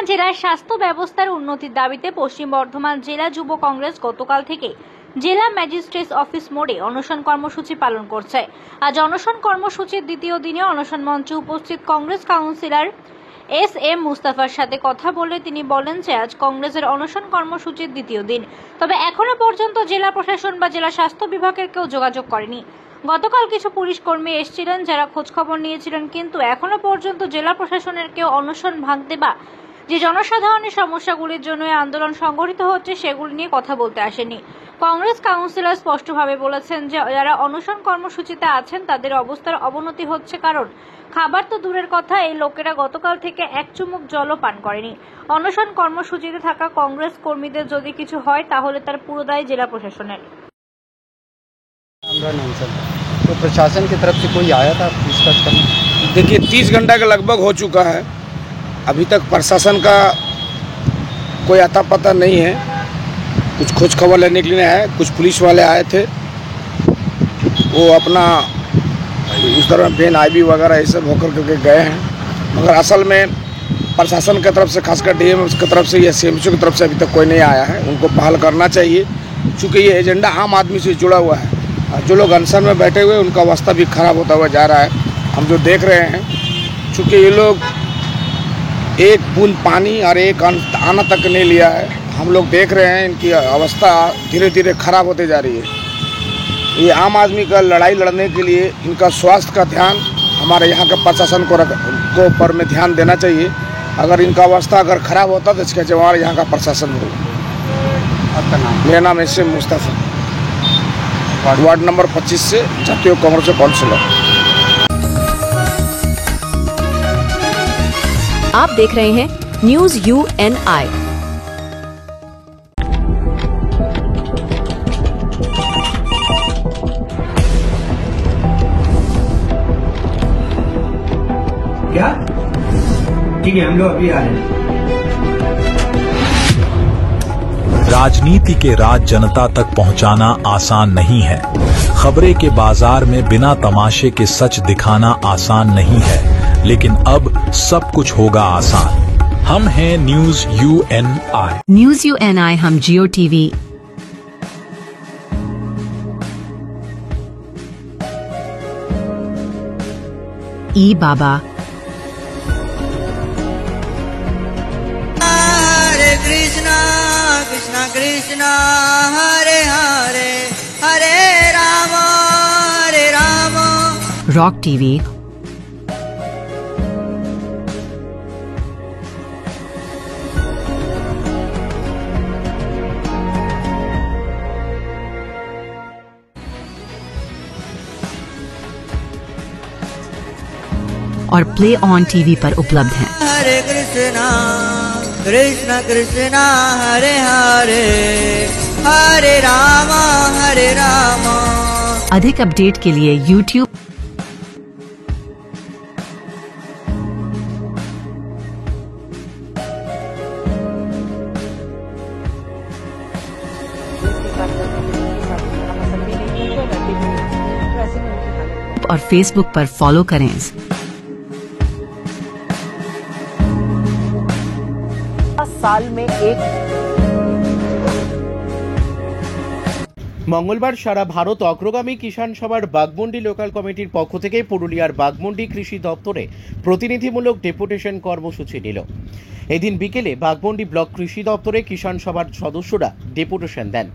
জেলার স্বাস্থ্য ব্যবস্থার উন্নতির দাবিতে পশ্চিম বর্ধমান জেলা যুব কংগ্রেস গতকাল থেকে জেলা ম্যাজিস্ট্রেট অফিস মোড়ে অনশন কর্মসূচি পালন করছে। আজ অনশন কর্মসূচির দ্বিতীয় দিনে অনশন মঞ্চে উপস্থিত কংগ্রেস কাউন্সিলর এস.এম. মুস্তাফার সাথে কথা বলে তিনি বলেন যে আজ কংগ্রেসের অনশন কর্মসূচির দ্বিতীয় দিন, তবে এখনো পর্যন্ত জেলা প্রশাসন বা জেলা স্বাস্থ্য বিভাগের কেউ যোগাযোগ করেনি। গতকাল কিছু পুলিশ কর্মী এসেছিলেন যারা খোঁজ খবর নিয়েছিলেন, কিন্তু এখনো পর্যন্ত জেলা প্রশাসনের কেউ অনশন ভাঙতে বা যে জনসাধারণের সমস্যাগুলির জন্য আন্দোলন সংগঠিত হচ্ছে সেগুলি নিয়ে কথা বলতে আসেনি। কংগ্রেস কাউন্সিলর স্পষ্টভাবে বলেছেন যে যারা অনশন কর্মসূচিতে আছেন তাদের অবস্থার অবনতি হচ্ছে, কারণ খাবার তো দূরের কথা, এই লোকেরা গতকাল থেকে এক চুমুক জলও পান করেনি। অনশন কর্মসূচিতে থাকা কংগ্রেস কর্মীদের যদি কিছু হয় তাহলে তার পুরো দায় জেলা প্রশাসনের। तो प्रशासन की तरफ से कोई आया था पूछताछ करने? देखिए 30 घंटा के लगभग हो चुका है, अभी तक प्रशासन का कोई आता पता नहीं है। कुछ खोज खबर लेने के लिए है, कुछ पुलिस वाले आए थे, वो अपना उस तरह पेन आईबी वगैरह ये सब होकर करके गए हैं, मगर असल में प्रशासन की तरफ से खासकर डीएम की तरफ से या सीएमसी की तरफ से अभी तक कोई नहीं आया है। उनको पहल करना चाहिए, क्योंकि ये एजेंडा आम आदमी से जुड़ा हुआ है। जो लोग अनशन में बैठे हुए उनका अवस्था भी खराब होता हुआ जा रहा है, हम जो देख रहे हैं। चूँकि ये लोग एक बूंद पानी और एक आना तक नहीं लिया है, हम लोग देख रहे हैं इनकी अवस्था धीरे धीरे खराब होते जा रही है। ये आम आदमी का लड़ाई लड़ने के लिए इनका स्वास्थ्य का ध्यान हमारे यहाँ के प्रशासन को ऊपर में ध्यान देना चाहिए। अगर इनका अवस्था अगर खराब होता तो इसका जवाब यहाँ का प्रशासन होगा। आपका नाम? मेरा नाम एस.एम. मुस्तफा, वार्ड नंबर 25 से जातीय कांग्रेस काउंसिलर। आप देख रहे हैं न्यूज UNI। क्या ठीक है, हम लोग अभी आ रहे हैं। राजनीति के राज जनता तक पहुंचाना आसान नहीं है। खबरें के बाजार में बिना तमाशे के सच दिखाना आसान नहीं है, लेकिन अब सब कुछ होगा आसान। हम हैं न्यूज UNI। न्यूज UNI हम जियो टीवी, ई बाबा, हरे कृष्णा कृष्णा कृष्णा हरे हरे हरे राम रॉक टीवी, और प्ले ऑन टीवी पर उपलब्ध हैं। हरे कृष्णा कृष्णा कृष्णा हरे हरे हरे राम अधिक अपडेट के लिए YouTube और Facebook पर फॉलो करें। साल में एक মঙ্গলবার সারা ভারত অগ্রগামী কিষাণ সভার বাগমুন্ডি লোকাল কমিটির পক্ষ থেকে পুরুলিয়ার বাগমুন্ডি কৃষি দপ্তরে প্রতিনিধিমূলক ডেপুটেশন কর্মসূচি নিল। এদিন বিকেলে বাগমুন্ডি ব্লক কৃষি দপ্তরে কিষাণ সভার সদস্যরা ডেপুটেশন দেন।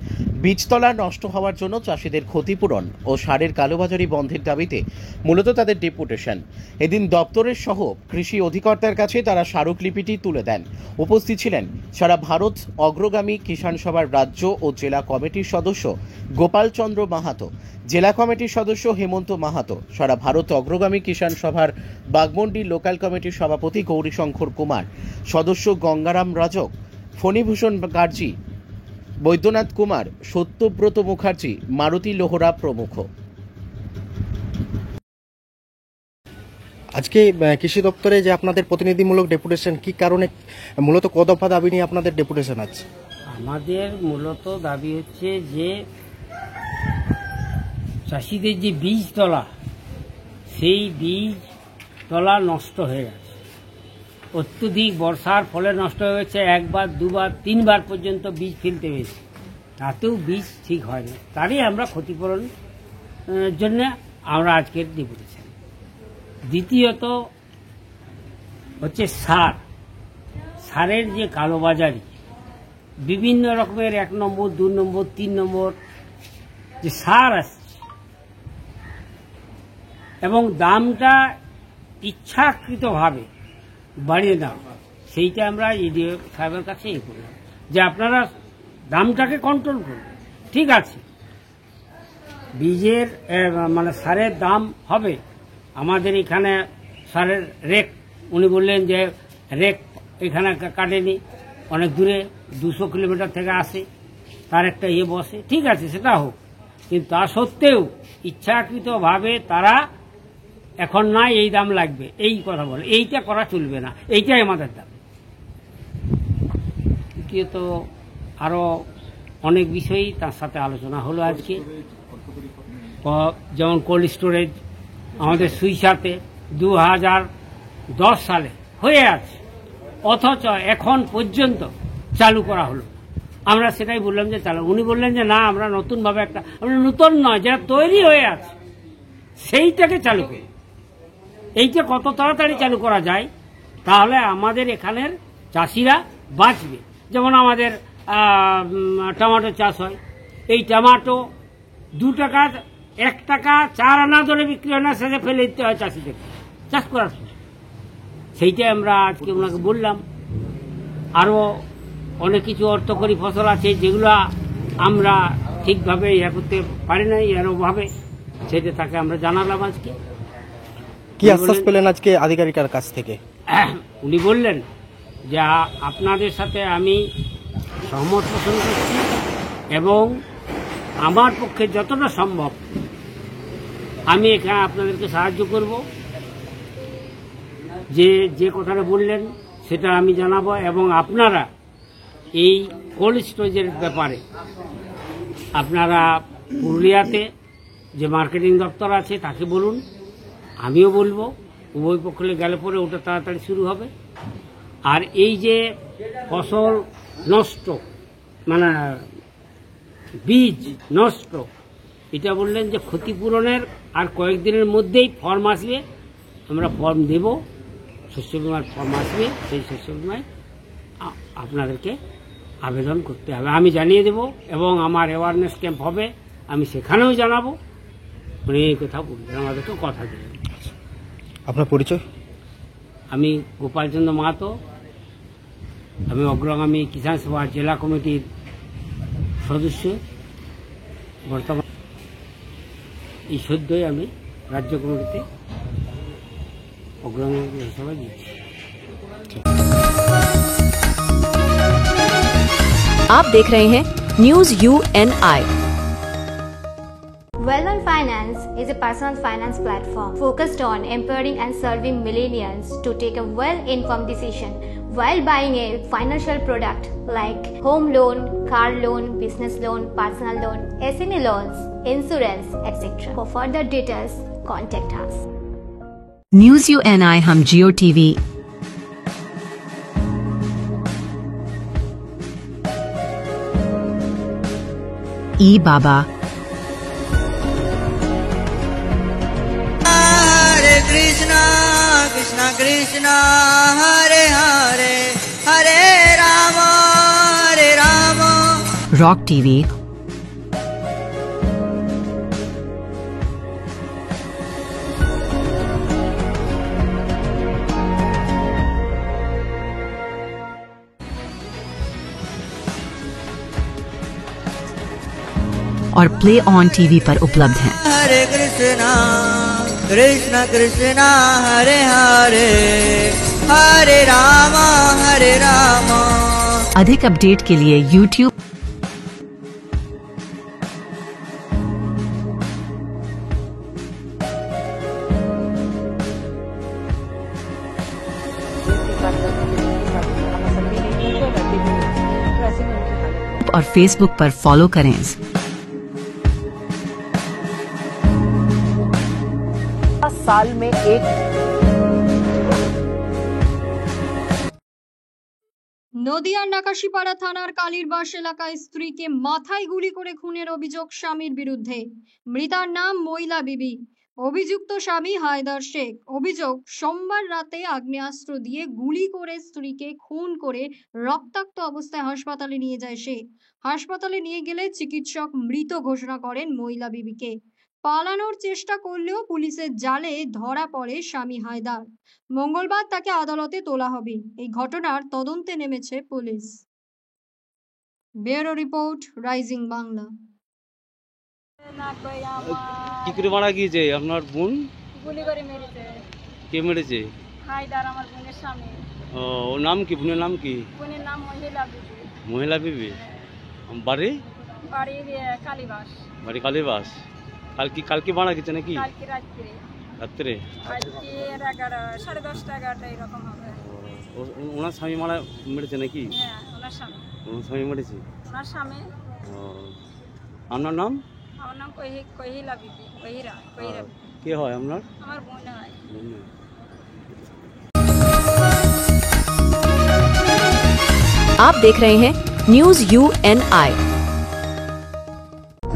বীজতলা নষ্ট হওয়ার জন্য চাষিদের ক্ষতিপূরণ ও সারের কালোবাজারি বন্ধের দাবিতে মূলত তাদের ডেপুটেশন। এদিন দপ্তরের সহ কৃষি অধিকর্তার কাছে তারা স্মারকলিপিটি তুলে দেন। উপস্থিত ছিলেন সারা ভারত অগ্রগামী কিষাণ সভার রাজ্য ও জেলা কমিটির সদস্য গোপাল চন্দ্র মাহাতো, জেলা কমিটির সদস্য হেমন্ত মাহাতো, সারা ভারত অগ্রগামী কিষাণ সভার বাগমুন্ডি লোকাল কমিটির সভাপতি গৌরীশঙ্কর কুমার, সদস্য গঙ্গারাম রাজক, ফণীভূষণ কার্জি, বৈদ্যনাথ কুমার, সত্যব্রত মুখার্জি, মারুতি লোহরা প্রমুখ। আজকে কৃষি দপ্তরে যে আপনাদের প্রতিনিধিমূলক ডেপুটেশন, কি কারণে মূলত কদফা দাবি নিয়ে আপনাদের ডেপুটেশন আছে? আমাদের মূলত দাবি হচ্ছে যে চাষিদের যে বীজতলা, সেই বীজতলা নষ্ট হয়ে গেছে। অত্যধিক বর্ষার ফলে নষ্ট হয়েছে, একবার দুবার তিনবার পর্যন্ত বীজ ফেলতে হয়েছে, তাতেও বীজ ঠিক হয় না। তারই আমরা ক্ষতিপূরণ জন্য আমরা আজকের ডেপুটেশন। দ্বিতীয়ত হচ্ছে সারের যে কালোবাজারি, বিভিন্ন রকমের 1 নম্বর 2 নম্বর 3 নম্বর যে সার আসছে এবং দামটা ইচ্ছাকৃতভাবে বাড়িয়ে দেওয়া, সেইটা আমরা ইডিও সাহেবের কাছে করলাম যে আপনারা দামটাকে কন্ট্রোল করুন। ঠিক আছে, বীজের মানে সারের দাম হবে, আমাদের এখানে সারের রেক, উনি বললেন যে রেক এখানে কাটেনি, অনেক দূরে 200 কিলোমিটার থেকে আসে, তার একটা বসে, ঠিক আছে সেটা হোক, কিন্তু তা সত্ত্বেও ইচ্ছাকৃতভাবে তারা এখন না এই দাম লাগবে এই কথা বলে, এইটা করা চলবে না, এইটাই আমাদের দাম। দ্বিতীয়ত আরও অনেক বিষয়ই তার সাথে আলোচনা হলো আজকে, যেমন কোল্ড স্টোরেজ আমাদের সুইসাতে 2010 সালে হয়ে আছে, অথচ এখন পর্যন্ত চালু করা হলো। আমরা সেটাই বললাম যে চালু, উনি বললেন যে না আমরা নতুনভাবে একটা, আমরা নতুন নয়, যেটা তৈরি হয়ে আছে সেইটাকে চালু করি। এইটা কত তাড়াতাড়ি চালু করা যায় তাহলে আমাদের এখানের চাষিরা বাঁচবে। যেমন আমাদের টমেটো চাষ হয়, এই টমেটো 2 টাকা 1 টাকা 4 আনা ধরে বিক্রি হয় না, সেটা ফেলে দিতে হয় চাষিদের চাষ করার পর। সেইটাই আমরা আজকে ওনাকে বললাম। আরও অনেক কিছু অর্থকরী ফসল আছে যেগুলো আমরা ঠিকভাবে করতে পারি না, এর অভাবে, সেটা তাকে আমরা জানালাম আজকে। কি আশ্বাস পেলেন আজকে আধিকারিকের কাছ থেকে? উনি বললেন যে আপনাদের সাথে আমি সহমত পোষণ করছি এবং আমার পক্ষে যতটা সম্ভব আমি এখানে আপনাদেরকে সাহায্য করব। যে কথাটা বললেন সেটা আমি জানাবো এবং আপনারা এই কোল্ড স্টোরেজের ব্যাপারে আপনারা পুরুলিয়াতে যে মার্কেটিং দপ্তর আছে তাকে বলুন, আমিও বলবো, উভয় পক্ষে গেলে পরে ওটা তাড়াতাড়ি শুরু হবে। আর এই যে ফসল নষ্ট মানে বীজ নষ্ট, এটা বললেন যে ক্ষতিপূরণের আর কয়েকদিনের মধ্যেই ফর্ম আসবে, আমরা ফর্ম দেব, শস্য বিমার ফর্ম আসবে, সেই শস্য বিমায় আপনাদেরকে আবেদন করতে হবে, আমি জানিয়ে দেব এবং আমার অ্যাওয়ারনেস ক্যাম্প হবে, আমি সেখানেও জানাবো। উনি এই কথা বললেন, আমাদেরকে কথা দিলেন। আপনার পরিচয়? আমি গোপালচন্দ্র মাহাতো, আমি অগ্রগামী কিষাণ সভা জেলা কমিটির সদস্য, বর্তমান এই সদ্যই আমি রাজ্য কমিটিতে অগ্রগামী কিষাণ সভায় দিচ্ছি। आप देख रहे हैं news UNI। Well-Known Finance is a personal finance platform focused on empowering and serving millennials to take a well-informed decision while buying a financial product like home loan, car loan, business loan, personal loan, SME loans, insurance, etc. For further details, contact us. News UNI हम जियो TV, ई बाबा, Hare Krishna, Krishna Krishna, Hare Hare, Hare Rama, Hare Rama, rock TV, और play on TV पर उपलब्ध हैं। Hare Krishna, Krishna Krishna, Hare Hare, Hare Rama, Hare Rama. अधिक update के लिए YouTube और Facebook पर फॉलो करें। साल में एक নদিয়ার নাকাশিপাড়া থানার কালীরবাস এলাকায় স্ত্রীকে মাথায় গুলি করে খুনের অভিযোগ স্বামীর বিরুদ্ধে। মৃতার নাম মহিলা বিবি। অভিযুক্ত স্বামী হায়দার শেখ। অভিযোগ, সোমবার রাতে আগ্নেয়াস্ত্র দিয়ে গুলি করে স্ত্রীকে খুন করে রক্তাক্ত অবস্থায় হাসপাতালে নিয়ে যায় সে। হাসপাতালে নিয়ে গেলে চিকিৎসক মৃত ঘোষণা করেন মহিলা বিবিকে। পালানোর চেষ্টা করলেও পুলিশের জালে ধরা পড়ে স্বামী হায়দার। মঙ্গলবার তাকে আদালতে তোলা হবে। এই ঘটনার তদন্তে নেমেছে police. Bureau report, rising Bangla. কি করে মারা গিয়েছে আপনার বোন? গুলি করে মেরেছে। কে মেরেছে? হায়দার, আমার বোনের স্বামী। ও, ওর নাম কি? বোনের নাম কি? বোনের নাম মহিলা বিবি। মহিলা বিবি। বাড়ি? বাড়ি কালীবাস। বাড়ি কালীবাস। কালকে মারা গেছে নাকি? কালকে রাত্রে। রাত্রে? আজকে 11, 10:30, 11টা এরকম হবে। ওনার স্বামী মেরেছে নাকি? হ্যাঁ, ওনার স্বামী। ওনার স্বামী মেরেছে? ওনার স্বামী। ও, আপনার নাম? আমার নাম কহিলা বিবি। কহিরা। কে হয় আপনার? আমার বোন হয়। आप देख रहे हैं news UNI।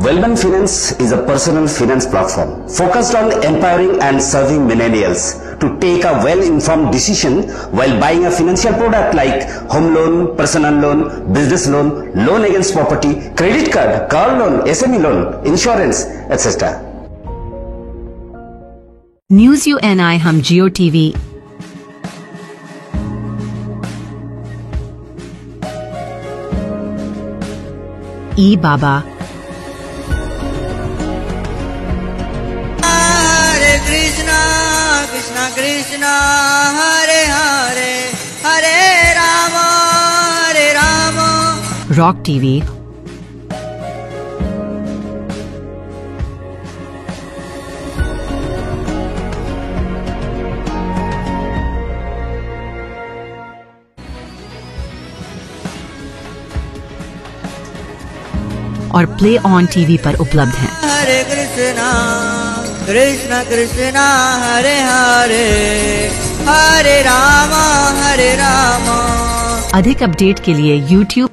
Wellman Finance is a personal finance platform focused on empowering and serving millennials to take a well-informed decision while buying a financial product like home loan, personal loan, business loan, loan against property, credit card, car loan, SME loan, insurance, etc. News UNI हम जियो TV, बाबा, हरे Krishna Krishna Krishna Hare Hare Hare Ram rock TV, और play on TV पर उपलब्ध हैं। हरे कृष्णा कृष्णा कृष्णा हरे हरे हरे राम अधिक update के लिए YouTube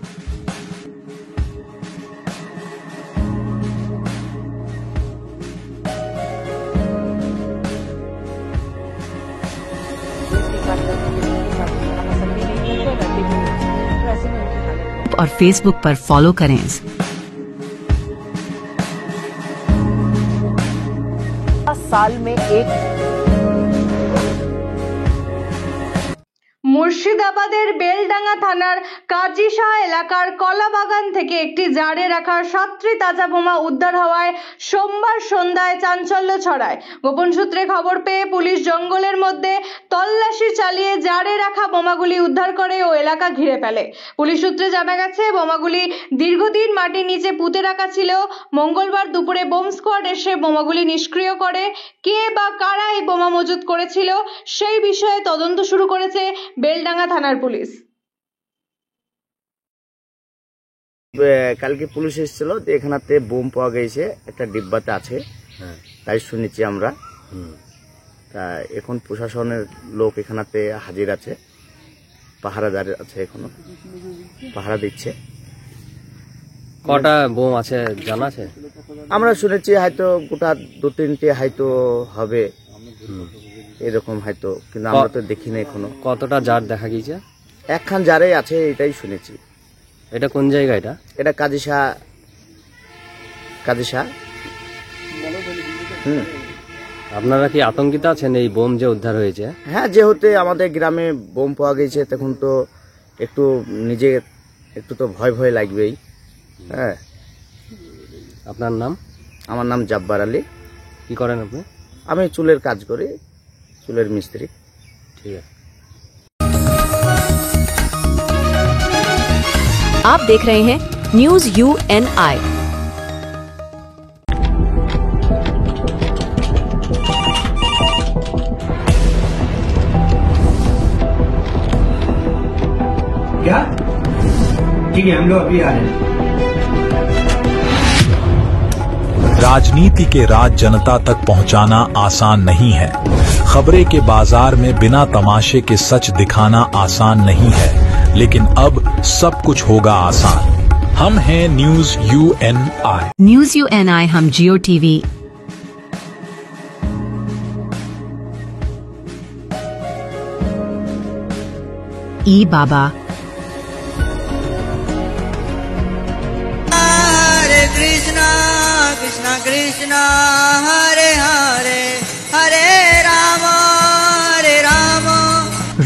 और Facebook पर फॉलो करें। साल में एक মুর্শিদাবাদের বেলডাঙ্গা থানার কাজীশাহ এলাকার কলাবাগান থেকে একটি জারে রাখা 7টি তাজা বোমা উদ্ধার হওয়ায় সোমবার সন্ধ্যায় চাঞ্চল্য ছড়ায়। গোপন সূত্রে খবর পেয়ে পুলিশ জঙ্গলের মধ্যে তল্লাশি চালিয়ে জারে রাখা বোমাগুলি উদ্ধার করে ও এলাকা ঘিরে ফেলে। পুলিশ সূত্রে জানা গেছে, বোমাগুলি দীর্ঘদিন মাটির নিচে পুঁতে রাখা ছিল। মঙ্গলবার দুপুরে বোম স্কোয়াড এসে বোমাগুলি নিষ্ক্রিয় করে। কে বা কারা এই বোমা মজুত করেছিল সেই বিষয়ে তদন্ত শুরু করেছে বেলডাঙ্গা থানার পুলিশ। কালকে পুলিশ এসেছিল, এখানেতে বোম পাওয়া গেছে, একটা ডিব্বাতে আছে, তাই শুনেছি আমরা। তা এখন প্রশাসনের লোক এখানেতে হাজির আছে, পাহারাদার আছে, এখনো পাহারা দিচ্ছে। কটা বোম আছে জানা আছে? আমরা শুনেছি হয়তো গোটা 2-3টে হয়তো হবে, এরকম হয়তো, কিন্তু আমরা তো দেখিনি এখনো। কতটা জার দেখা গিয়েছে? একখান জারে আছে, এটাই শুনেছি। এটা কোন জায়গা? এটা কাজীশাহ। আপনারা কি আতঙ্কিত আছেন এই বোম যে উদ্ধার হয়েছে? হ্যাঁ, যেহেতু আমাদের গ্রামে বোম পাওয়া গেছে, তখন তো একটু তো ভয় লাগবেই। হ্যাঁ। আপনার নাম? আমার নাম জব্বার আলী। কি করেন আপনি? আমি চুলের কাজ করি, চুলের মিস্ত্রি। ঠিক আছে। आप देख रहे हैं न्यूज UNI। क्या? ठीक है, हम लोग अभी आ रहे हैं। राजनीति के राज जनता तक पहुंचाना आसान नहीं है। खबरें के बाजार में बिना तमाशे के सच दिखाना आसान नहीं है, लेकिन अब सब कुछ होगा आसान। हम हैं न्यूज UNI। न्यूज UNI हम जियो टीवी, ई बाबा, हरे कृष्णा कृष्णा कृष्णा हरे हरे हरे राम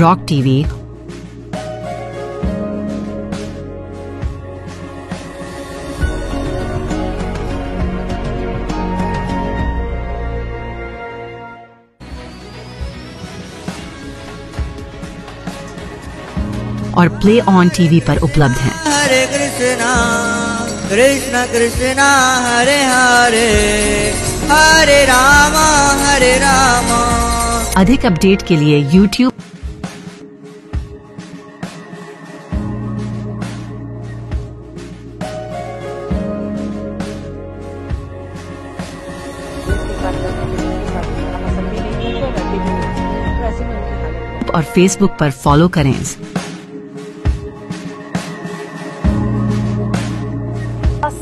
रॉक टीवी, और प्ले ऑन टीवी पर उपलब्ध हैं। हरे कृष्णा कृष्णा कृष्णा हरे हरे हरे राम हरे राम। अधिक अपडेट के लिए YouTube और Facebook पर फॉलो करें।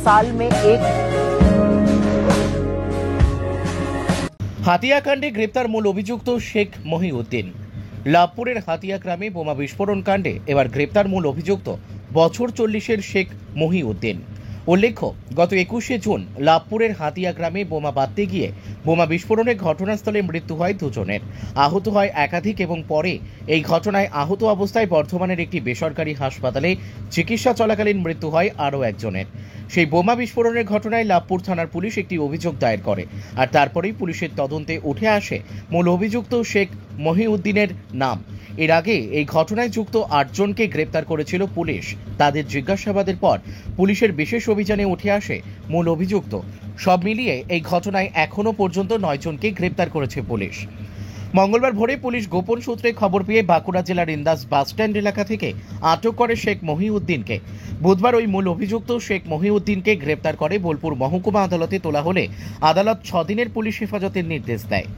साल में एक হাতিয়াকাণ্ডে গ্রেপ্তার মূল অভিযুক্ত শেখ মহিউদ্দিন। লাভপুরের হাতিয়া গ্রামে বোমা বিস্ফোরণ কাণ্ডে এবার গ্রেপ্তার মূল অভিযুক্ত বছর 40-এর শেখ মহিউদ্দিন। উল্লেখ্য, গত 21শে জুন লাভপুরের হাতিয়া গ্রামে বোমা বাঁধতে গিয়ে বোমা বিস্ফোরণে ঘটনাস্থলে মৃত্যু হয় দুজনের, আহত হয় একাধিক এবং পরে এই ঘটনায় আহত অবস্থায় বর্ধমানের একটি বেসরকারি হাসপাতালে চিকিৎসা চলাকালীন মৃত্যু হয় আরও একজনের। সেই বোমা বিস্ফোরণের ঘটনায় লাভপুর থানার পুলিশ একটি অভিযোগ দায়ের করে, আর তারপরেই পুলিশের তদন্তে উঠে আসে মূল অভিযুক্ত শেখ মহিউদ্দিনের নাম। এর আগে এই ঘটনায় যুক্ত 8 জনকে গ্রেপ্তার করেছিল পুলিশ। তাদের জিজ্ঞাসাবাদের পর পুলিশের বিশেষ অভিযানে উঠে আসে মূল অভিযুক্ত। সব মিলিয়ে এই ঘটনায় এখনো পর্যন্ত 9 জনকে গ্রেপ্তার করেছে পুলিশ। মঙ্গলবার ভোরে পুলিশ গোপন সূত্রে খবর পেয়ে বাঁকুড়া জেলার ইন্দাস বাসস্ট্যান্ড এলাকা থেকে আটক করে শেখ মহিউদ্দিনকে। বুধবার ওই মূল অভিযুক্ত শেখ মহিউদ্দিনকে গ্রেপ্তার করে বোলপুর মহকুমা আদালতে তোলা হলে আদালত 6 দিনের পুলিশ হেফাজতের নির্দেশ দেয়।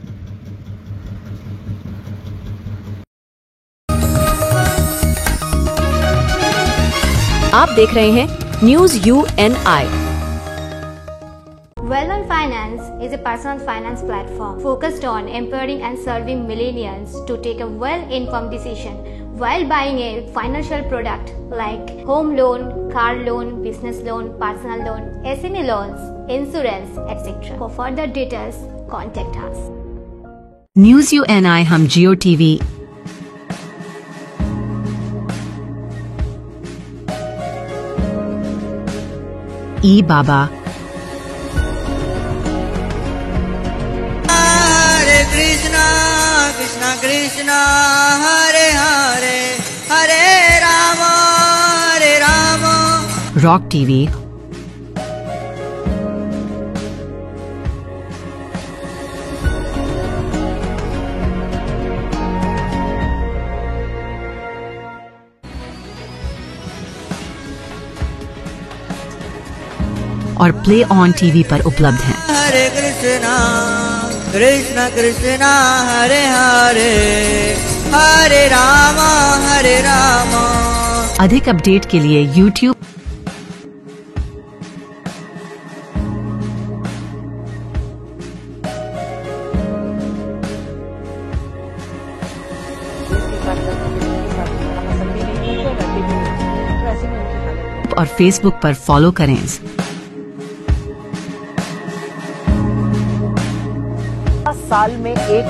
आप देख रहे हैं news UNI। Well-on Finance is a personal finance platform focused on empowering and serving millennials to take a well-informed decision while buying a financial product like home loan, car loan, business loan, personal loan, SME loans, insurance, etc. For further details, contact us. News UNI हम जियो TV, ई बाबा, हरे Krishna Krishna Krishna Hare Hare Hare Ram rock TV, और play on TV पर उपलब्ध हैं। हरे कृष्णा कृष्णा कृष्णा हरे हरे हरे राम हरे राम। अधिक update के लिए YouTube और Facebook पर फॉलो करें। साल में एक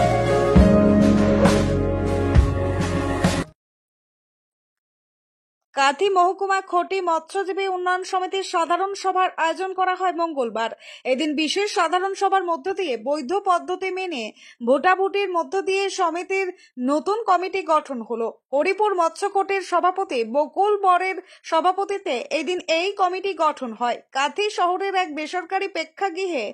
কাঁথি মহকুমা খটি মৎস্যজীবী উন্নয়ন সমিতির সাধারণ সভার আয়োজন করা হয় মঙ্গলবার। এদিন বিশেষ সাধারণ সভার মধ্য দিয়ে বৈধ পদ্ধতি মেনে ভোটাভুটির মধ্য দিয়ে সমিতির নতুন কমিটি গঠন হলো। হরিপুর মৎস্যকোটের সভাপতি বকুল বরের সভাপতিত্বে এদিন এই কমিটি গঠন হয়। কাঁথি শহরের এক বেসরকারি প্রেক্ষাগৃহে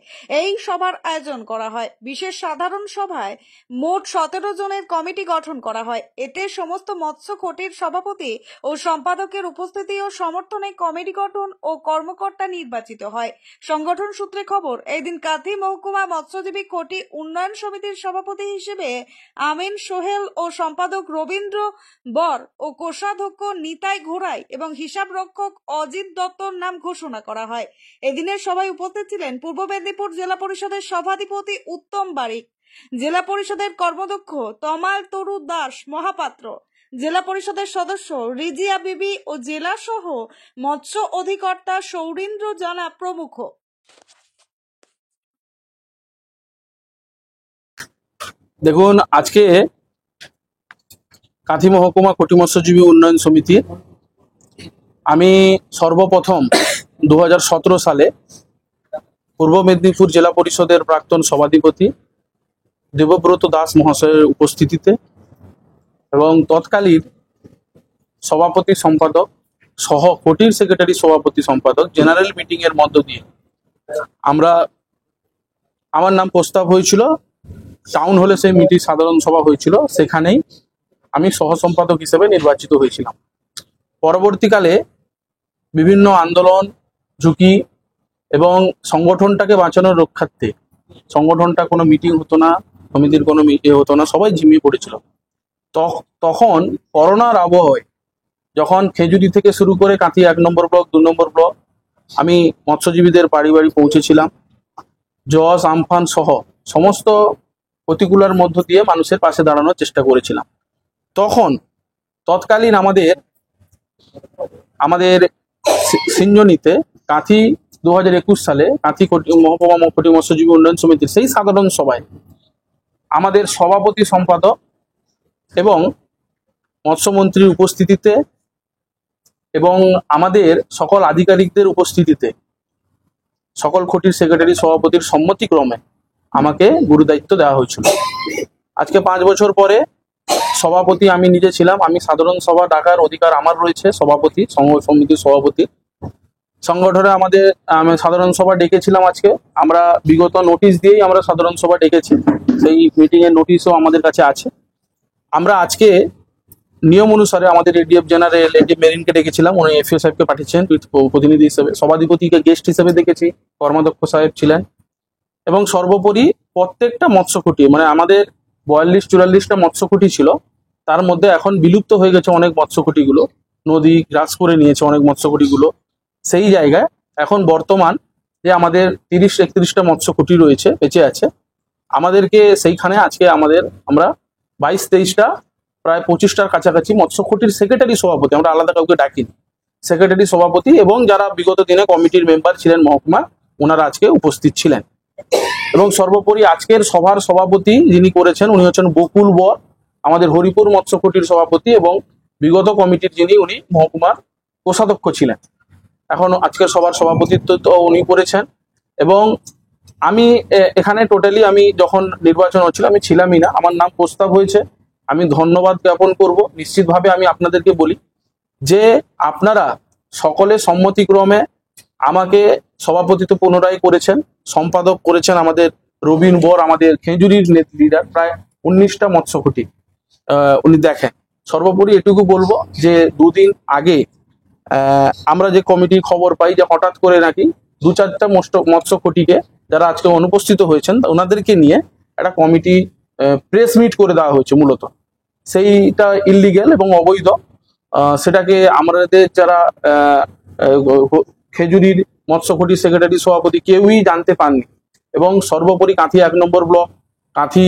এই সভার আয়োজন করা হয়। বিশেষ সাধারণ সভায় মোট 17 জনের কমিটি গঠন করা হয়। এতে সমস্ত মৎস্যকোটের সভাপতি ও সম্পাদক সম্পাদকের উপস্থিতি ও সমর্থনে কমিটি গঠন ও কর্মকর্তা নির্বাচিত হয়। সংগঠন সূত্রে খবর, এই দিন কাঁথি মহকুমা মৎস্যজীবী কোটি উন্নয়ন সমিতির সভাপতি হিসেবে আমিন সোহেল ও সম্পাদক রবীন্দ্র বর ও কোষাধ্যক্ষ নিতাই ঘোড়াই এবং হিসাব রক্ষক অজিত দত্তর নাম ঘোষণা করা হয়। এদিনের সভায় উপস্থিত ছিলেন পূর্ব মেদিনীপুর জেলা পরিষদের সভাধিপতি উত্তম বারিক, জেলা পরিষদের কর্মদক্ষ তমাল তরু দাস মহাপাত্র, জেলা পরিষদের সদস্য রিজিয়া বিবি ও জেলা সহ মৎস্য অধিকর্তা সৌরীন্দ্র জানা প্রমুখ। দেখুন, আজকে কাঁথি মহকুমা কোটি মৎস্যজীবী উন্নয়ন সমিতি আমি সর্বপ্রথম 2017 সালে পূর্ব মেদিনীপুর জেলা পরিষদের প্রাক্তন সভাধিপতি দেবব্রত দাস মহাশয়ের উপস্থিতিতে এবং তৎকালীন সভাপতি সম্পাদক সহ কোটির সেক্রেটারি সভাপতি সম্পাদক জেনারেল মিটিং এর মধ্য দিয়ে আমার নাম প্রস্তাব হয়েছিল। টাউন হলে সেই মিটিং সাধারণ সভা হয়েছিল, সেখানেই আমি সহ সম্পাদক হিসেবে নির্বাচিত হয়েছিলাম। পরবর্তীকালে বিভিন্ন আন্দোলন, ঝুঁকি এবং সংগঠনটাকে বাঁচানোর রক্ষার্থে সংগঠনটা কোনো মিটিং হতো না, সমিতির কোনো মিটিং হতো না, সবাই ঝিমিয়ে পড়েছিল। তখন করোনার আবহাওয়ায় যখন খেজুরি থেকে শুরু করে কাঁথি 1 নম্বর ব্লক, 2 নম্বর ব্লক আমি মৎস্যজীবীদের বাড়ি বাড়ি পৌঁছেছিলাম। জস, আমফান সহ সমস্ত প্রতিকূলের মধ্য দিয়ে মানুষের পাশে দাঁড়ানোর চেষ্টা করেছিলাম। তৎকালীন আমাদের সিঞ্জনিতে কাঁথি 2021 সালে কাঁথি মহকুমা কোটি মৎস্যজীবী উন্নয়ন সমিতির সেই সাধারণ সভায় আমাদের সভাপতি সম্পাদক এবং মৎস্যমন্ত্রীর উপস্থিতিতে এবং আমাদের সকল আধিকারিকদের উপস্থিতিতে সকল কোটির সেক্রেটারি সভাপতির সম্মতিক্রমে আমাকে গুরুদায়িত্ব দেওয়া হয়েছিল। আজকে 5 বছর পরে সভাপতি আমি নিজে ছিলাম। আমি সাধারণ সভা ডাকার অধিকার আমার রয়েছে, সভাপতি, সংঘ সমিতির সভাপতি। সংগঠনে আমি সাধারণ সভা ডেকেছিলাম। আজকে আমরা বিগত নোটিশ দিয়েই আমরা সাধারণ সভা ডেকেছি, সেই মিটিং এর নোটিশও আমাদের কাছে আছে। আমরা আজকে নিয়ম অনুসারে আমাদের এডিএফ জেনারেল এডিএফ মেরিনকে ডেকেছিলাম, উনি এফিও সাহেবকে পাঠিয়েছেন প্রতিনিধি হিসেবে। সভাধিপতিকে গেস্ট হিসেবে দেখেছি, কর্মাধ্যক্ষ সাহেব ছিলেন। এবং সর্বোপরি প্রত্যেকটা মৎস্যকুটি, মানে আমাদের 42-44টা মৎস্যকুটি ছিল, তার মধ্যে এখন বিলুপ্ত হয়ে গেছে অনেক মৎস্যকুটিগুলো, নদী গ্রাস করে নিয়েছে অনেক মৎস্যকুটিগুলো। সেই জায়গায় এখন বর্তমান যে আমাদের 30-31টা মৎস্যকুটি রয়েছে, বেঁচে আছে, আমাদেরকে সেইখানে আজকে আমরা 22-23টা প্রায় 25টার কাছাকাছি মৎস্যকুটির সেক্রেটারি সভাপতি, আমরা আলাদা কাউকে ডাকিনি, সেক্রেটারি সভাপতি এবং যারা বিগত দিনে কমিটির মেম্বার ছিলেন মহকুমার, ওনারা আজকে উপস্থিত ছিলেন। এবং সর্বোপরি আজকের সভার সভাপতি যিনি করেছেন উনি হচ্ছেন বকুল বর, আমাদের হরিপুর মৎস্যকুটির সভাপতি এবং বিগত কমিটির উনি মহকুমার কোষাধ্যক্ষ ছিলেন। এখন আজকের সভার সভাপতিত্ব তো উনি করেছেন। এবং আমি এখানে টোটালি আমি যখন নির্বাচন হচ্ছিল আমি ছিলামই না, আমার নাম প্রস্তাব হয়েছে। আমি ধন্যবাদ জ্ঞাপন করব। নিশ্চিতভাবে আমি আপনাদেরকে বলি যে আপনারা সকলে সম্মতিক্রমে আমাকে সভাপতিত্ব পুনরায় করেছেন, সম্পাদক করেছেন আমাদের রবীন্দ্র বর, আমাদের খেজুরির লিডার, প্রায় 19টা মৎস্যকুটি উনি দেখেন। সর্বোপরি এটুকু বলবো যে 2 দিন আগে আমরা যে কমিটির খবর পাই যে হঠাৎ করে নাকি 2-4টা মৎস্যকুটিকে যারা আজকে অনুপস্থিত হয়েছেন ওনাদেরকে নিয়ে একটা কমিটি প্রেস মিট করে দেওয়া হয়েছে। মূলত সেইটা ইলিগ্যাল এবং অবৈধ। সেটাকে আমাদের যারা খেজুরির মৎস্যকুটি সেক্রেটারি সভাপতি কেউই জানতে পাননি। এবং সর্বোপরি কাঁথি 1 নম্বর ব্লক, কাঁথি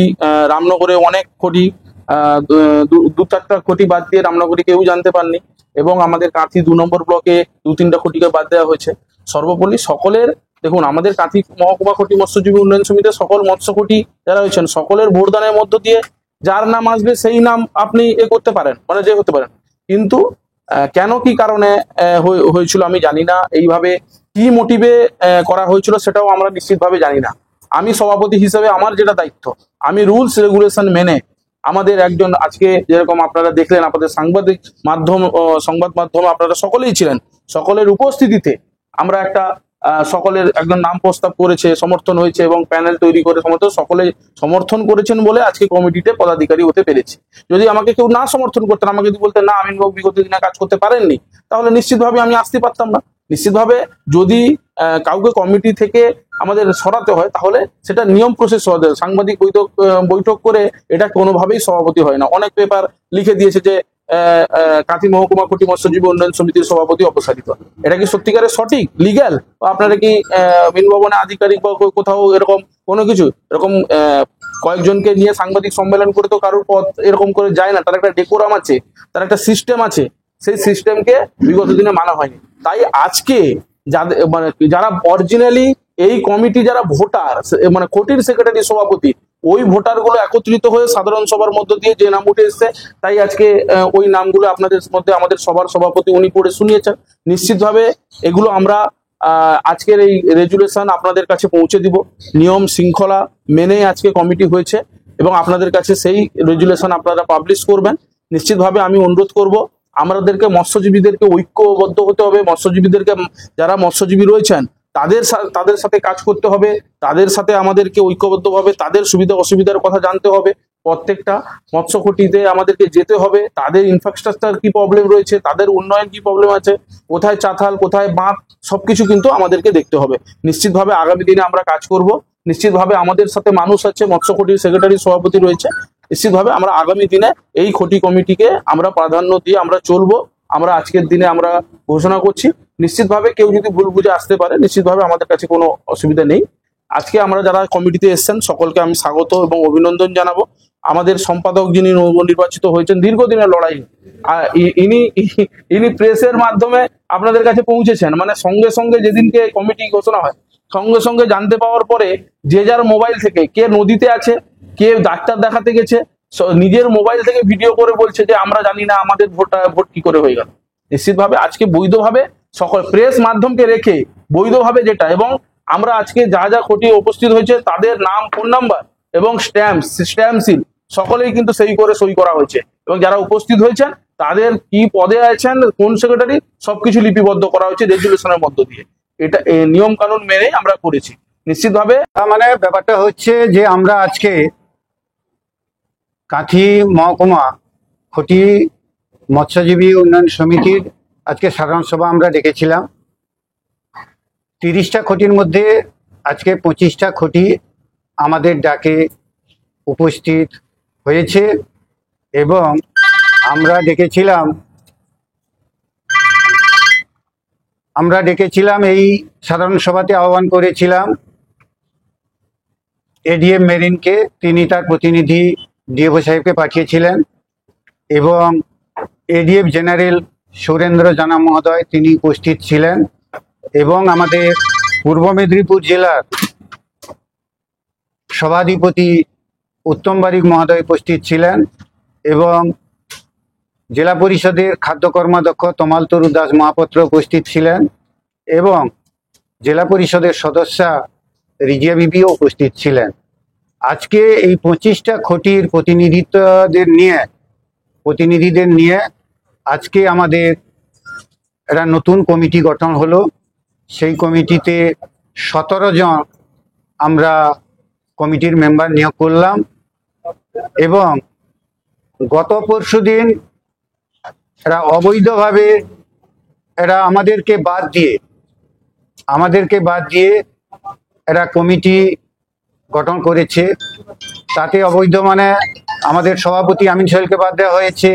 রামনগরে অনেক কোটি, 2-4টা কোটি বাদ দিয়ে রামনগরে কেউ জানতে পাননি। এবং আমাদের কাঁথি 2 নম্বর ব্লকে 2-3টা কোটিকে বাদ দেওয়া হয়েছে। সর্বোপরি সকলের, দেখুন আমাদের কাঁথি মহকুমা কোটি মৎস্যজীবী উন্নয়ন সমিতির সকল মৎস্যকুটি যারা হয়েছেন সকলের ভোটদানের মধ্য দিয়ে যার নাম আসবে সেই নাম আপনি করতে পারেন, মানে যে হতে পারেন। কিন্তু কেন কি কারণে হয়েছিল আমি জানি না, এইভাবে কি মোটিভে করা হয়েছিল সেটাও আমরা নিশ্চিতভাবে জানি না। আমি সভাপতি হিসেবে আমার যেটা দায়িত্ব, আমি রুলস রেগুলেশন মেনে আমাদের একজন, আজকে যেরকম আপনারা দেখলেন আপনাদের সংবাদ মাধ্যমে আপনারা সকলেই ছিলেন, সকলের উপস্থিতিতে আমরা একটা সকলের একজন নাম প্রস্তাব করেছে, সমর্থন হয়েছে এবং প্যানেল তৈরি করে সকলে সমর্থন করেছেন বলে আজকে কমিটিতে পদাধিকারী হতে পেরেছে। যদি আমাকে কেউ না সমর্থন করতেন, আমাকে যদি বলতেন না আমিনবাবু বিগত দিনে কাজ করতে পারেননি, তাহলে নিশ্চিতভাবে আমি আসতে পারতাম না। নিশ্চিতভাবে যদি কাউকে কমিটি থেকে আমাদের সরাতে হয় তাহলে সেটা নিয়ম প্রসেস হওয়া যায়। সাংবাদিক বৈঠক করে এটা কোনোভাবেই সভাপতি হয় না। অনেক পেপার লিখে দিয়েছে যে কাঁথি মহকুমা খুঁটি মৎস্যজীবী উন্নয়ন সমিতির সভাপতি অপসারিত। এটা কি সত্যিকারের সঠিক লিগ্যাল? আপনারা কি মিন ভবনে আধিকারিক বা কোথাও এরকম কোনো কিছু এরকম কয়েকজনকে নিয়ে সাংবাদিক সম্মেলন করে তো কারোর পদ এরকম করে যায় না। তার একটা ডেকোরাম আছে, তার একটা সিস্টেম আছে, সেই সিস্টেমকে বিগত দিনে মানা হয়নি। তাই আজকে যাদের মানে যারা অরিজিনালি এই কমিটি যারা ভোটার মানে কোটির সেক্রেটারি সভাপতি, ওই ভোটার গুলো একত্রিত হয়ে সাধারণ সভার মধ্য দিয়ে যে নাম উঠে এসছে, তাই আজকে ওই নামগুলো আপনাদের মধ্যে আমাদের সবার সভাপতি উনি পড়ে শুনিয়েছেন। নিশ্চিতভাবে এগুলো আমরা আজকের এই রেজুলেশন আপনাদের কাছে পৌঁছে দিব। নিয়ম শৃঙ্খলা মেনে আজকে কমিটি হয়েছে এবং আপনাদের কাছে সেই রেজুলেশন আপনারা পাবলিশ করবেন। নিশ্চিতভাবে আমি অনুরোধ করব আমাদেরকে মৎস্যজীবীদেরকে ঐক্যবদ্ধ হতে হবে। মৎস্যজীবীদেরকে যারা মৎস্যজীবী রয়েছেন তাদের সাথে কাজ করতে হবে, তাদের সাথে আমাদেরকে ঐক্যবদ্ধভাবে তাদের সুবিধা অসুবিধার কথা জানতে হবে। প্রত্যেকটা মৎস্য খুঁটিতে আমাদেরকে যেতে হবে, তাদের ইনফ্রাস্ট্রাকচার কি প্রবলেম রয়েছে, তাদের উন্নয়ন কি প্রবলেম আছে, কোথায় চাতাল কোথায় বাঁধ, সবকিছু কিন্তু আমাদেরকে দেখতে হবে। নিশ্চিতভাবে আগামী দিনে আমরা কাজ করব। নিশ্চিতভাবে আমাদের সাথে মানুষ আছে, মৎস্য খুঁটির সেক্রেটারি সভাপতি রয়েছে। নিশ্চিতভাবে আমরা আগামী দিনে এই খুঁটি কমিটিকে আমরা প্রাধান্য দিয়ে আমরা চলবো। আমরা আজকের দিনে আমরা ঘোষণা করছি। নিশ্চিতভাবে কেউ যদি ভুল বুঝে আসতে পারে, নিশ্চিতভাবে আমাদের কাছে কোনো অসুবিধা নেই। আজকে আমরা যারা কমিটিতে এসেছেন সকলকে আমি স্বাগত এবং অভিনন্দন জানাবো। আমাদের সম্পাদক যিনি নবনির্বাচিত হয়েছেন, দীর্ঘদিনের লড়াই, ইনি প্রেসের মাধ্যমে আপনাদের কাছে পৌঁছেছেন। মানে সঙ্গে সঙ্গে যেদিনকে কমিটি ঘোষণা হয় সঙ্গে সঙ্গে জানতে পাওয়ার পরে যে যার মোবাইল থেকে, কে নদীতে আছে, কে ডাক্তার দেখাতে গেছে, নিজের মোবাইল থেকে ভিডিও করে বলছে যে আমরা জানি না আমাদের ভোট কি করে হয়ে গেল। নিশ্চিতভাবে আজকে বৈধভাবে সকল প্রেস মাধ্যমকে রেখে বৈধভাবে যেটা, এবং আমরা আজকে যা যা খুঁটি উপস্থিত হয়েছে তাদের নাম, ফোন নাম্বার এবং স্ট্যাম্প সিল সকলেই কিন্তু সই করা হয়েছে এবং যারা উপস্থিত হয়েছেন তাদের কি পদে আছেন, কোন সেক্রেটারি, সবকিছু লিপিবদ্ধ করা হয়েছে রেজুলেশনের মধ্য দিয়ে। এটা নিয়ম কানুন মেনে আমরা করেছি। নিশ্চিতভাবে মানে ব্যাপারটা হচ্ছে যে আমরা আজকে কাঁথি মহকুমা খুঁটি মৎস্যজীবী উন্নয়ন সমিতির আজকে সাধারণ সভা আমরা ডেকেছিলাম। 30টা খুঁটির মধ্যে আজকে 25টা খুঁটি আমাদের ডাকে উপস্থিত হয়েছে এবং আমরা ডেকেছিলাম এই সাধারণ সভাতে আহ্বান করেছিলাম এডিএম মেরিনকে, তিনি তার প্রতিনিধি ডিএফও সাহেবকে পাঠিয়েছিলেন এবং এডিএফ জেনারেল সুরেন্দ্র জানা মহোদয় তিনি উপস্থিত ছিলেন এবং আমাদের পূর্ব মেদিনীপুর জেলার সভাধিপতি উত্তম বারিক মহোদয় উপস্থিত ছিলেন এবং জেলা পরিষদের খাদ্য কর্মাধ্যক্ষ তমাল তরু দাস মহাপাত্র উপস্থিত ছিলেন এবং জেলা পরিষদের সদস্যা রিজিয়া বিবিও উপস্থিত ছিলেন। আজকে এই 25টা খুঁটির প্রতিনিধিদের নিয়ে আজকে আমাদের একটা নতুন কমিটি গঠন হলো। সেই কমিটিতে 17 জন আমরা কমিটির মেম্বার নিয়োগ করলাম এবং গত পরশুদিন এরা অবৈধভাবে আমাদেরকে বাদ দিয়ে এরা কমিটি গঠন করেছে। তাতে অবৈধ মানে আমাদের সভাপতি আমিন সোহেলকে বাদ দেওয়া হয়েছে,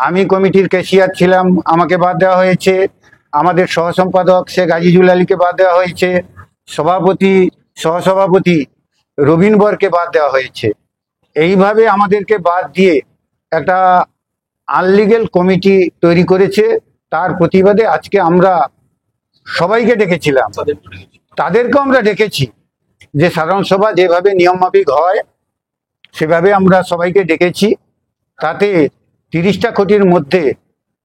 আমি কমিটির ক্যাশিয়ার ছিলাম আমাকে বাদ দেওয়া হয়েছে, আমাদের সহসম্পাদক শেখ আজিজুল আলীকে বাদ দেওয়া হয়েছে, সহসভাপতি রবীন বরকে বাদ দেওয়া হয়েছে। এইভাবে আমাদেরকে বাদ দিয়ে একটা আনলিগেল কমিটি তৈরি করেছে। তার প্রতিবাদে আজকে আমরা সবাইকে ডেকেছিলাম, তাদেরকেও আমরা ডেকেছি যে সাধারণ সভা যেভাবে নিয়ম মাফিক হয় সেভাবে আমরা সবাইকে ডেকেছি। তাতে 30টা খুঁটির মধ্যে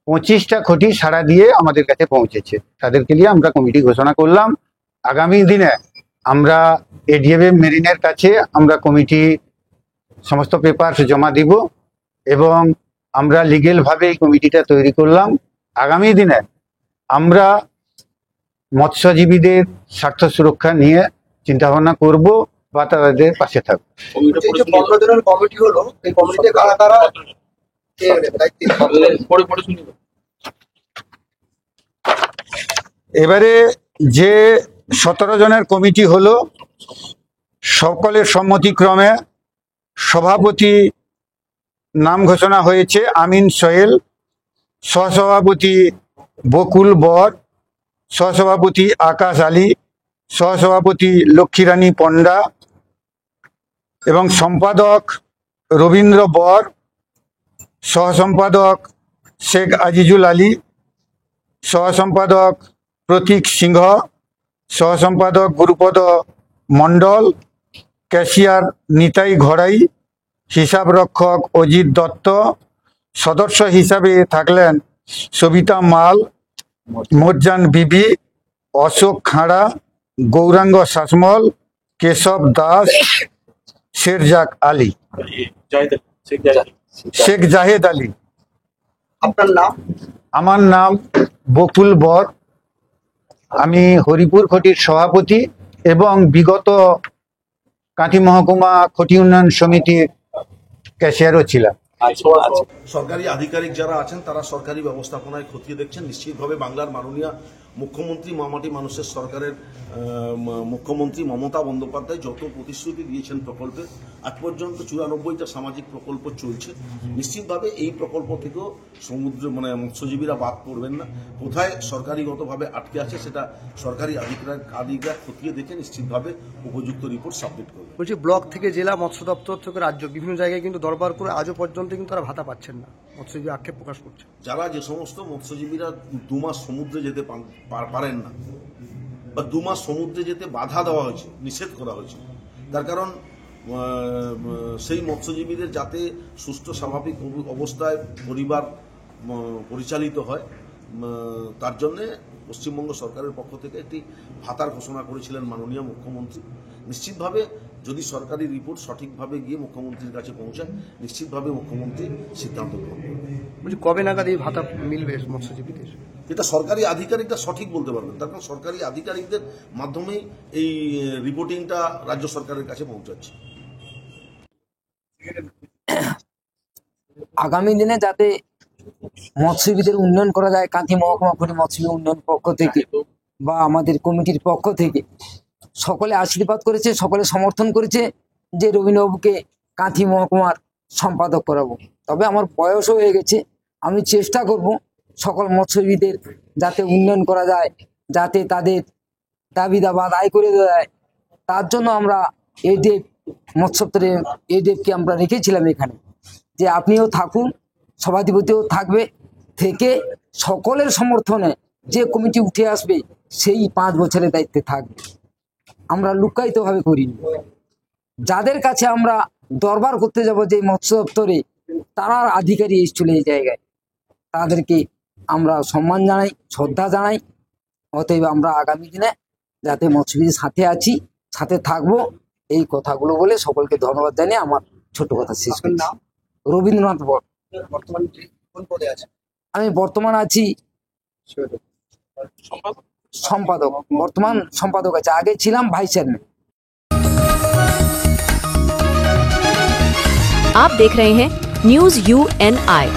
25টা খুঁটি সাড়া দিয়ে আমাদের কাছে পৌঁছেছে। তাদেরকে নিয়ে আমরা কমিটি ঘোষণা করলাম। আগামী দিনে আমরা এডিএম মেরিনের কাছে আমরা কমিটি সমস্ত পেপার জমা দিব এবং আমরা লিগেলভাবে এই কমিটিটা তৈরি করলাম। আগামী দিনে আমরা মৎস্যজীবীদের স্বার্থ সুরক্ষা নিয়ে চিন্তাভাবনা করব বা তাদের পাশে থাকবো। কমিটি হলো, এই কমিটিতে কারা কারা এবারে যে 17 জনের কমিটি হলো, সকলের সম্মতিক্রমে সভাপতি নাম ঘোষণা হয়েছে আমিন সোহেল, সহসভাপতি বকুল বর, সহসভাপতি আকাশ আলী, সহসভাপতি লক্ষ্মীরানী পণ্ডা এবং সম্পাদক রবীন্দ্র বর, সহসম্পাদক শেখ আজিজুল আলী, সহসম্পাদক প্রতীক সিংহ, সহসম্পাদক গুরুপদ মণ্ডল, ক্যাশিয়ার নিতাই ঘড়াই, হিসাব রক্ষক অজিত দত্ত, সদস্য হিসাবে থাকলেন সবিতা মাল, মোরজান বিবি, অশোক খাঁড়া, গৌরাঙ্গ শাসমল, কেশব দাস, শেরজাক আলী, শেখ জাহেদ আলী। আপনার নাম? আমার নাম বকুল বর, আমি হরিপুর খটির সভাপতি এবং বিগত কাঁথি মহকুমা খটি উন্নয়ন সমিতির ক্যাশিয়ারও ছিলাম। সরকারি আধিকারিক যারা আছেন তারা সরকারি ব্যবস্থাপনায় খতিয়ে দেখছেন। নিশ্চিতভাবে বাংলার মাননীয় মুখ্যমন্ত্রী মামাটি মানুষের সরকারের মুখ্যমন্ত্রী মমতা বন্দ্যোপাধ্যায় যত প্রতিশ্রুতি দিয়েছেন প্রকল্পে, আজ পর্যন্ত 94টা সামাজিক প্রকল্প চলছে। নিশ্চিতভাবে এই প্রকল্প থেকেও সমুদ্র মৎস্যজীবীরা বাদ পড়বেন না। কোথায় সরকারিগতভাবে আটকে আছে সেটা সরকারি আধিকারিকরা খতিয়ে দেখে নিশ্চিতভাবে উপযুক্ত রিপোর্ট সাবমিট করবে। বলছি, ব্লক থেকে জেলা, মৎস্য দপ্তর থেকে রাজ্য, বিভিন্ন জায়গায় কিন্তু দরবার করে আজও পর্যন্ত কিন্তু তারা ভাতা পাচ্ছেন না। মৎস্যজীবী আক্ষেপ প্রকাশ করছে। যারা যে সমস্ত মৎস্যজীবীরা 2 মাস সমুদ্রে যেতে পারেন না বা 2 মাস সমুদ্রে যেতে বাধা দেওয়া হয়েছে, নিষেধ করা হয়েছে, তার কারণ সেই মৎস্যজীবীদের যাতে সুষ্ঠু স্বাভাবিক অবস্থায় পরিবার পরিচালিত হয়, তার জন্যে পশ্চিমবঙ্গ সরকারের পক্ষ থেকে একটি ভাতার ঘোষণা করেছিলেন মাননীয় মুখ্যমন্ত্রী। নিশ্চিতভাবে যদি সরকারি রিপোর্ট সঠিকভাবে গিয়ে মুখ্যমন্ত্রীর কাছে পৌঁছায়, নিশ্চিতভাবে মুখ্যমন্ত্রী সিদ্ধান্ত গ্রহণ করবেন। বলছি, কবে নাগাদ এই ভাতা মিলবে মৎস্যজীবীদের? এটা সরকারি আধিকারিকরা সঠিক বলতে পারবেন, তার কারণ সরকারি আধিকারিকদের মাধ্যমেই এই রিপোর্টিংটা রাজ্য সরকারের কাছে পৌঁছাচ্ছে। আগামী দিনে যাতে মৎস্যজীবীদের উন্নয়ন করা যায়, কাঁথি মহকুমা খনি মৎস্যজীবী উন্নয়ন পক্ষ থেকে বা আমাদের কমিটির পক্ষ থেকে সকলে আশীর্বাদ করেছে, সকলে সমর্থন করেছে যে রবীন্দ্রবাবুকে কাঁথি মহকুমার সম্পাদক করাবো। তবে আমার বয়সও হয়ে গেছে, আমি চেষ্টা করব সকল মৎস্যজীবীদের যাতে উন্নয়ন করা যায়, যাতে তাদের দাবি দাবা আদায় করে দেওয়া যায়। তার জন্য আমরা এডিএফ মৎস্য দপ্তরে এডিএফকে আমরা রেখেছিলাম এখানে, যে আপনিও থাকুন, সভাধিপতিও থাকবে, থেকে সকলের সমর্থনে যে কমিটি উঠে আসবে সেই 5 বছরের দায়িত্বে থাকবে। আমরা লুকায়িতভাবে করিনি। যাদের কাছে আমরা দরবার করতে যাব যে মৎস্য দপ্তরে, তারা আধিকারিক এসেছিল এই জায়গায়, তাদেরকে আমরা সম্মান জানাই, শ্রদ্ধা জানাই। অতএব আমরা আগামী দিনে যাতে মৎস্যজীবীদের সাথে আছি, সাথে থাকবো, এই কথাগুলো বলে সকলকে ধন্যবাদ জানিয়ে আমার ছোট কথা শেষ করছি। রবীন্দ্রনাথ বর। আমি বর্তমান আছি সম্পাদক, বর্তমান সম্পাদক আছে, আগে ছিলাম ভাইস চেয়ারম্যান। आप देख रहे हैं news UNI।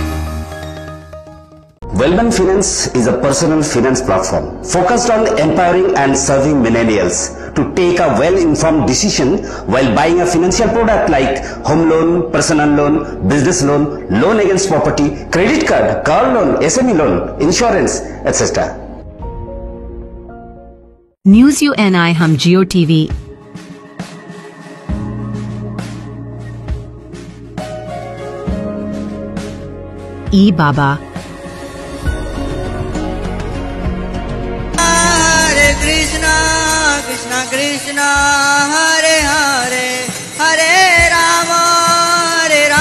Wellman Finance is a personal finance platform focused on empowering and serving millennials to take a well-informed decision while buying a financial product like home loan, personal loan, business loan, loan against property, credit card, car loan, SME loan, insurance, etc. News UNI हम जियो TV ई बाबा Hare Krishna, Krishna Krishna, Hare